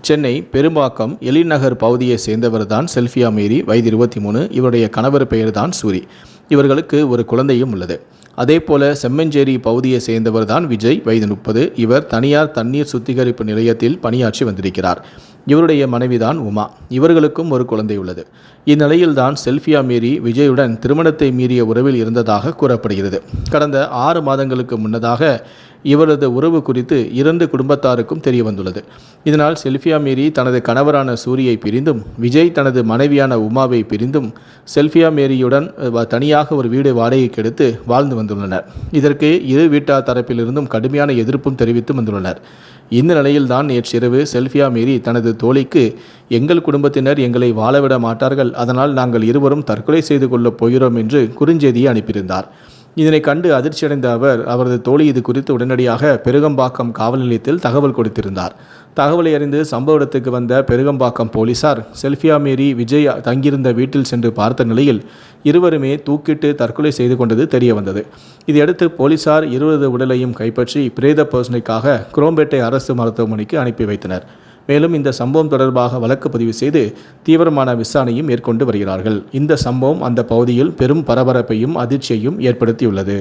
சென்னை பெரும்பாக்கம் எழில்நகர் பகுதியை சேர்ந்தவர் தான் செல்ஃபியா மேரி, வயது 23. இவருடைய கணவர் பெயர் தான் சூரி. இவர்களுக்கு ஒரு குழந்தையும் உள்ளது. அதேபோல செம்மஞ்சேரி பகுதியை சேர்ந்தவர் தான் விஜய், வயது 30. இவர் தனியார் தண்ணீர் சுத்திகரிப்பு நிலையத்தில் பணியாற்றி வந்திருக்கிறார். இவருடைய மனைவிதான் உமா. இவர்களுக்கும் ஒரு குழந்தை உள்ளது. இந்நிலையில்தான் செல்ஃபியா மேரி விஜயுடன் திருமணத்தை மீறிய உறவில் இருந்ததாக கூறப்படுகிறது. கடந்த 6 மாதங்களுக்கு முன்னதாக இவரது உறவு குறித்து 2 குடும்பத்தாருக்கும் தெரிய வந்துள்ளது. இதனால் செல்ஃபியா மேரி தனது கணவரான சூரியை பிரிந்தும், விஜய் தனது மனைவியான உமாவை பிரிந்தும் செல்ஃபியா மேரியுடன் தனியாக ஒரு வீடு வாடகைக்கு எடுத்து வாழ்ந்து வந்துள்ளனர். இதற்கு இரு வீட்டார் தரப்பிலிருந்தும் கடுமையான எதிர்ப்பும் தெரிவித்து வந்துள்ளனர். இந்த நிலையில்தான் நேற்றிரவு செல்ஃபியா மேரி தனது தோழிக்கு, எங்கள் குடும்பத்தினர் எங்களை வாழவிட மாட்டார்கள், அதனால் நாங்கள் இருவரும் தற்கொலை செய்து கொள்ளப் போகிறோம் என்று குறுஞ்செய்தியை அனுப்பியிருந்தார். இதனை கண்டு அதிர்ச்சியடைந்த அவர், அவரது தோழி இது குறித்து உடனடியாக பெருகம்பாக்கம் காவல் நிலையத்தில் தகவல் கொடுத்திருந்தார். தகவலை அறிந்து சம்பவ இடத்துக்கு வந்த பெருகம்பாக்கம் போலீசார் செல்ஃபியா மேரி விஜய் தங்கியிருந்த வீட்டில் சென்று பார்த்த நிலையில் இருவருமே தூக்கிட்டு தற்கொலை செய்து கொண்டது தெரிய வந்தது. இதையடுத்து போலீசார் இருவரது உடலையும் கைப்பற்றி பிரேத பரிசோதனைக்காக குரோம்பேட்டை அரசு மருத்துவமனைக்கு அனுப்பி வைத்தனர். மேலும் இந்த சம்பவம் தொடர்பாக வழக்கு பதிவு செய்து தீவிரமான விசாரணையும் மேற்கொண்டு வருகிறார்கள். இந்த சம்பவம் அந்த பகுதியில் பெரும் பரபரப்பையும் அதிர்ச்சியையும் ஏற்படுத்தியுள்ளது.